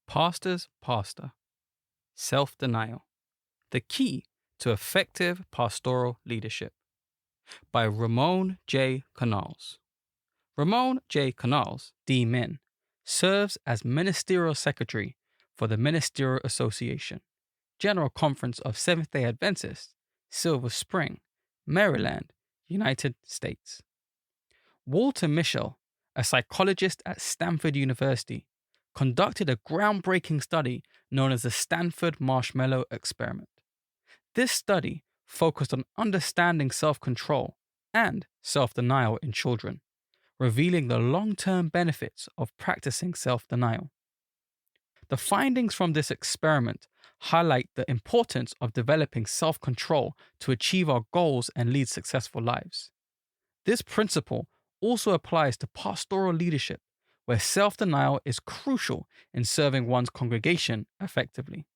Pastor's Pastor. Self-Denial. The Key to Effective Pastoral Leadership by Ramon J. Canals. Ramon J. Canals, D-Min, serves as Ministerial Secretary for the Ministerial Association, General Conference of Seventh-day Adventists, Silver Spring, Maryland, United States. Walter Mischel, a psychologist at Stanford University, conducted a groundbreaking study known as the Stanford Marshmallow Experiment. This study focused on understanding self-control and self-denial in children, revealing the long-term benefits of practicing self-denial. The findings from this experiment highlight the importance of developing self-control to achieve our goals and lead successful lives. This principle also applies to pastoral leadership, where self-denial is crucial in serving one's congregation effectively.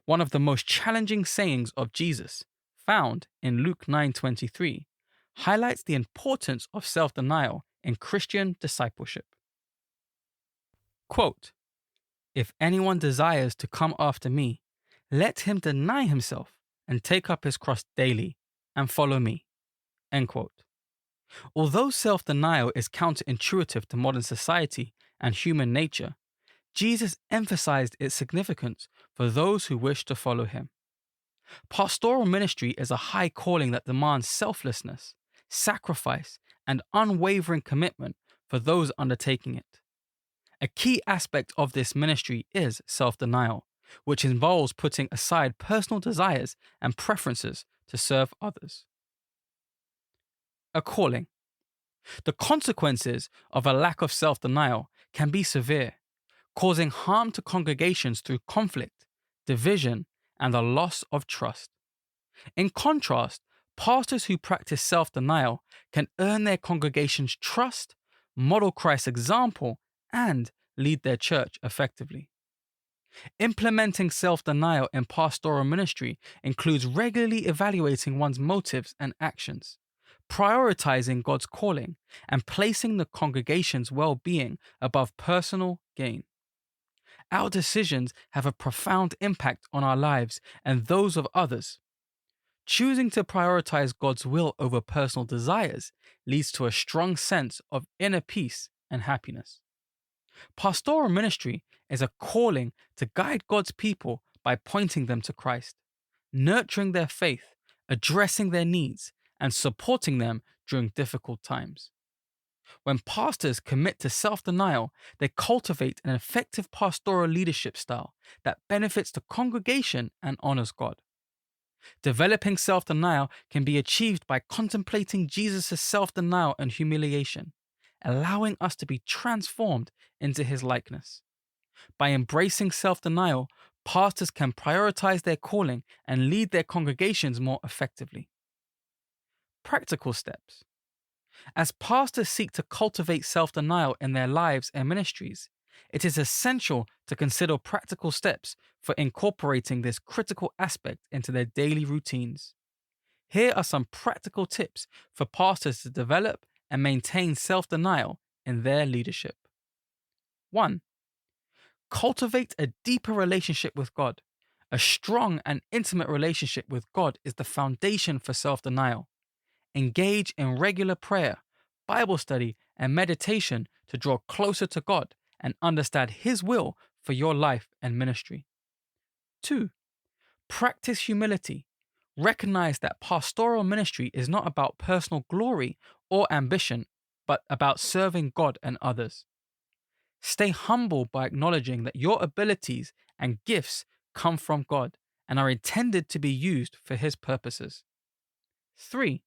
One of the most challenging sayings of Jesus, found in Luke 9:23, highlights the importance of self-denial in Christian discipleship. Quote, "If anyone desires to come after me, let him deny himself and take up his cross daily and follow me." End quote. Although self-denial is counterintuitive to modern society and human nature, Jesus emphasized its significance for those who wish to follow him. Pastoral ministry is a high calling that demands selflessness, sacrifice, and unwavering commitment for those undertaking it. A key aspect of this ministry is self-denial, which involves putting aside personal desires and preferences to serve others. A calling. The consequences of a lack of self-denial can be severe, causing harm to congregations through conflict, division, and the loss of trust. In contrast, pastors who practice self-denial can earn their congregation's trust, model Christ's example, and lead their church effectively. Implementing self-denial in pastoral ministry includes regularly evaluating one's motives and actions, prioritizing God's calling, and placing the congregation's well-being above personal gain. Our decisions have a profound impact on our lives and those of others. Choosing to prioritize God's will over personal desires leads to a strong sense of inner peace and happiness. Pastoral ministry is a calling to guide God's people by pointing them to Christ, nurturing their faith, addressing their needs, and supporting them during difficult times. When pastors commit to self-denial, they cultivate an effective pastoral leadership style that benefits the congregation and honors God. Developing self-denial can be achieved by contemplating Jesus' self-denial and humiliation, allowing us to be transformed into his likeness. By embracing self-denial, pastors can prioritize their calling and lead their congregations more effectively. Practical steps. As pastors seek to cultivate self-denial in their lives and ministries, it is essential to consider practical steps for incorporating this critical aspect into their daily routines. Here are some practical tips for pastors to develop and maintain self-denial in their leadership. 1. Cultivate a deeper relationship with God. A strong and intimate relationship with God is the foundation for self-denial. Engage in regular prayer, Bible study, and meditation to draw closer to God and understand His will for your life and ministry. 2. Practice humility. Recognize that pastoral ministry is not about personal glory or ambition, but about serving God and others. Stay humble by acknowledging that your abilities and gifts come from God and are intended to be used for His purposes. 3.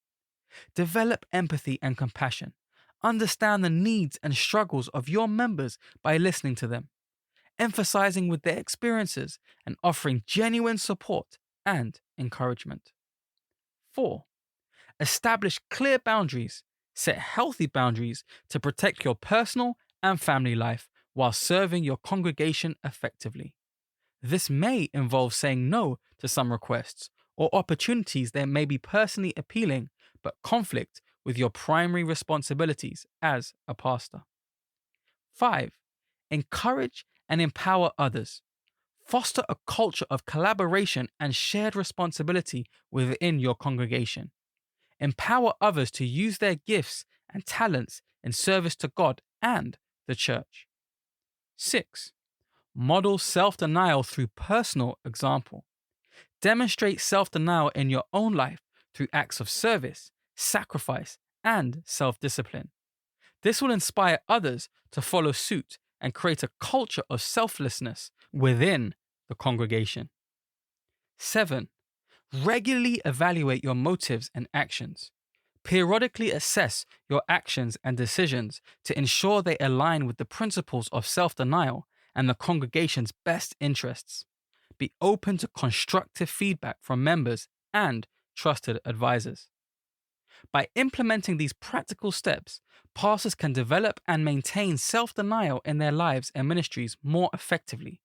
Develop empathy and compassion. Understand the needs and struggles of your members by listening to them, emphasizing with their experiences and offering genuine support and encouragement. 4. Establish clear boundaries. Set healthy boundaries to protect your personal and family life while serving your congregation effectively. This may involve saying no to some requests or opportunities that may be personally appealing but conflict with your primary responsibilities as a pastor. 5. Encourage and empower others. Foster a culture of collaboration and shared responsibility within your congregation. Empower others to use their gifts and talents in service to God and the church. 6. Model self denial through personal example. Demonstrate self denial in your own life through acts of service, sacrifice, and self discipline. This will inspire others to follow suit and create a culture of selflessness within the congregation. 7. Regularly evaluate your motives and actions. Periodically assess your actions and decisions to ensure they align with the principles of self denial and the congregation's best interests. Be open to constructive feedback from members and trusted advisors. By implementing these practical steps, pastors can develop and maintain self denial in their lives and ministries more effectively,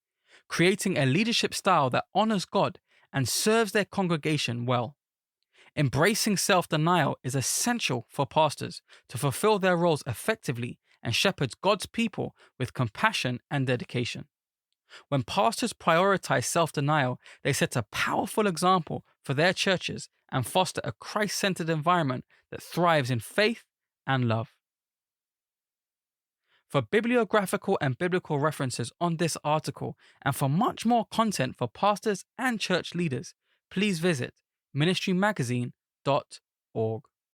creating a leadership style that honors God and serves their congregation well. Embracing self denial is essential for pastors to fulfill their roles effectively and shepherd God's people with compassion and dedication. When pastors prioritize self denial, they set a powerful example for their churches and foster a Christ centered environment that thrives in faith and love. For bibliographical and biblical references on this article and for much more content for pastors and church leaders, please visit ministrymagazine.org.